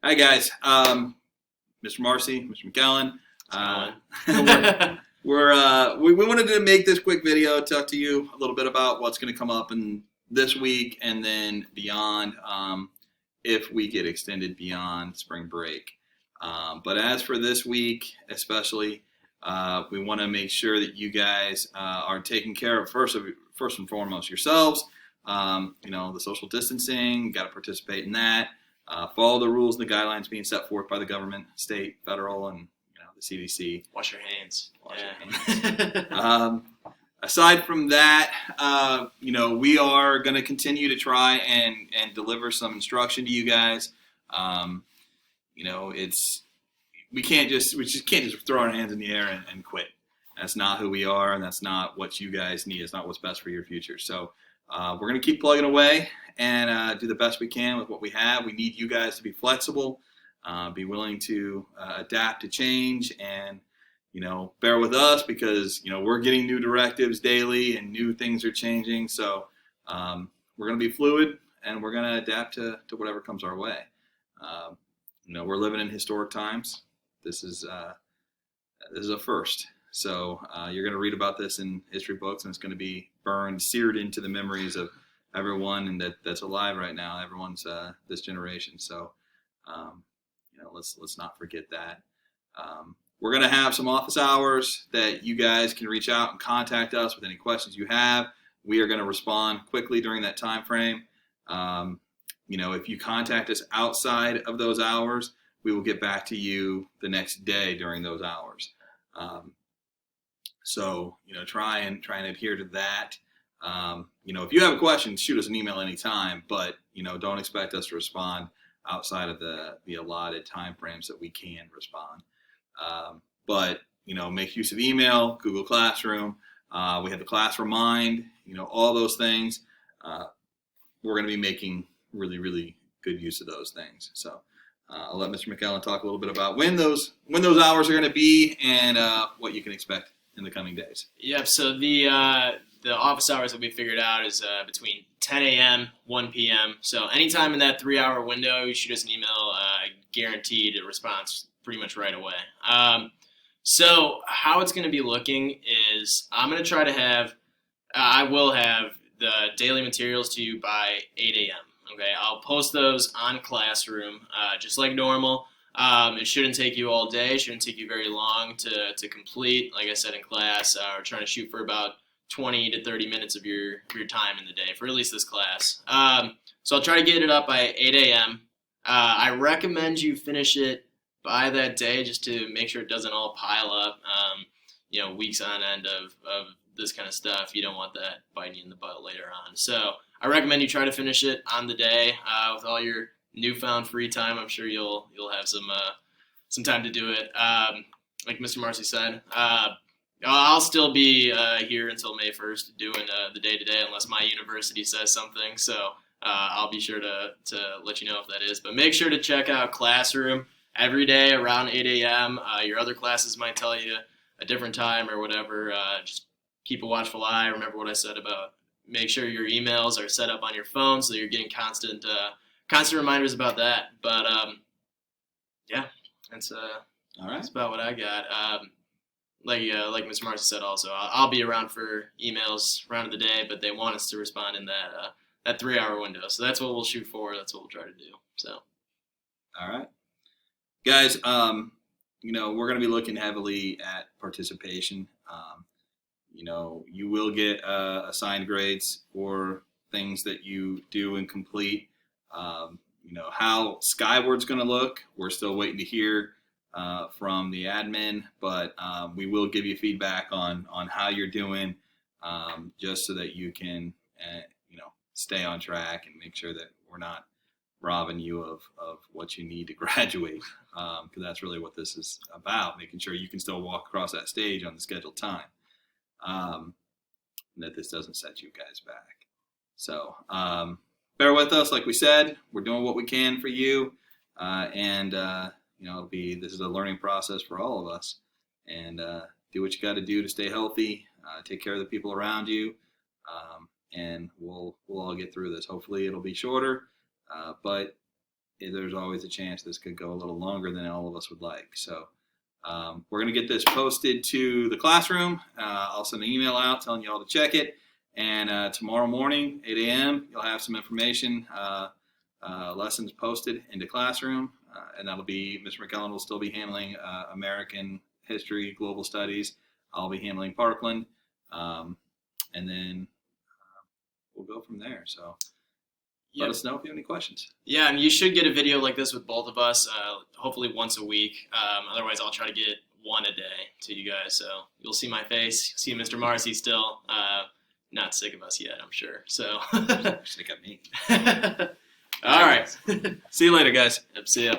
Hi guys, Mr. Marcy, Mr. McAllen. We wanted to make this quick video, talk to you a little bit about what's going to come up in this week and then beyond, if we get extended beyond spring break. But as for this week, especially, we want to make sure that you guys are taking care of first and foremost yourselves. The social distancing, you got to participate in that. Follow the rules and the guidelines being set forth by the government, state, federal, and the CDC. Wash your hands. Your hands. Aside from that, we are going to continue to try and deliver some instruction to you guys. We just can't just throw our hands in the air and quit. That's not who we are, and that's not what you guys need. It's not what's best for your future. So we're going to keep plugging away and do the best we can with what we have. We need you guys to be flexible, be willing to adapt to change, and bear with us because we're getting new directives daily and new things are changing. So we're going to be fluid and we're going to adapt to whatever comes our way. We're living in historic times. This is a first. So you're going to read about this in history books, and it's going to be seared into the memories of everyone and that's alive right now. Everyone's this generation. So let's not forget that. We're going to have some office hours that you guys can reach out and contact us with any questions you have. We are going to respond quickly during that time frame. If you contact us outside of those hours, we will get back to you the next day during those hours. So try and adhere to that. If you have a question, shoot us an email anytime, but don't expect us to respond outside of the allotted time frames that we can respond. But make use of email, Google Classroom. We have the Class Remind, all those things. We're going to be making really, really good use of those things. So I'll let Mr. McAllen talk a little bit about when those hours are going to be and what you can expect in the coming days. Yep. So the office hours that we figured out is between 10 a.m., 1 p.m. So anytime in that 3-hour window, you shoot us an email, guaranteed a response pretty much right away. So how it's going to be looking is I'm going to try to have, I will have the daily materials to you by 8 a.m. Okay, I'll post those on Classroom just like normal. It shouldn't take you all day. It shouldn't take you very long to complete. Like I said in class, we're trying to shoot for about 20 to 30 minutes of your time in the day for at least this class. So I'll try to get it up by 8 a.m. I recommend you finish it by that day just to make sure it doesn't all pile up, weeks on end of this kind of stuff. You don't want that biting you in the butt later on. So I recommend you try to finish it on the day with all your newfound free time. I'm sure you'll have some time to do it. Like Mr. Marcy said, I'll still be here until May 1st doing the day-to-day unless my university says something. So I'll be sure to let you know if that is. But make sure to check out Classroom every day around 8 a.m. Your other classes might tell you a different time or whatever. Just keep a watchful eye. Remember what I said about make sure your emails are set up on your phone so you're getting constant reminders about that. But yeah, that's all right. That's about what I got. Like Mr. Marcy said, also I'll be around for emails around the day, but they want us to respond in that 3-hour window. So that's what we'll shoot for. That's what we'll try to do. So, all right, guys. We're going to be looking heavily at participation. You will get assigned grades for things that you do and complete. How Skyward's going to look, we're still waiting to hear from the admin, but we will give you feedback on how you're doing, just so that you can stay on track and make sure that we're not robbing you of what you need to graduate, because that's really what this is about, making sure you can still walk across that stage on the scheduled time, and that this doesn't set you guys back. So bear with us. Like we said, we're doing what we can for you, and this is a learning process for all of us, and do what you got to do to stay healthy, take care of the people around you, and we'll all get through this. Hopefully it'll be shorter, but there's always a chance this could go a little longer than all of us would like. So we're going to get this posted to the classroom. I'll send an email out telling you all to check it. And tomorrow morning, 8 a.m., you'll have some information, lessons posted into classroom. And that'll be, Mr. McKellen will still be handling American history, global studies. I'll be handling Parkland. And then we'll go from there. So let us know if you have any questions. Yeah, and you should get a video like this with both of us, hopefully once a week. Otherwise, I'll try to get one a day to you guys. So you'll see my face, see Mr. Marcy still. Not sick of us yet, I'm sure. So Sick of me. all right. See you later, guys. Yep, see ya.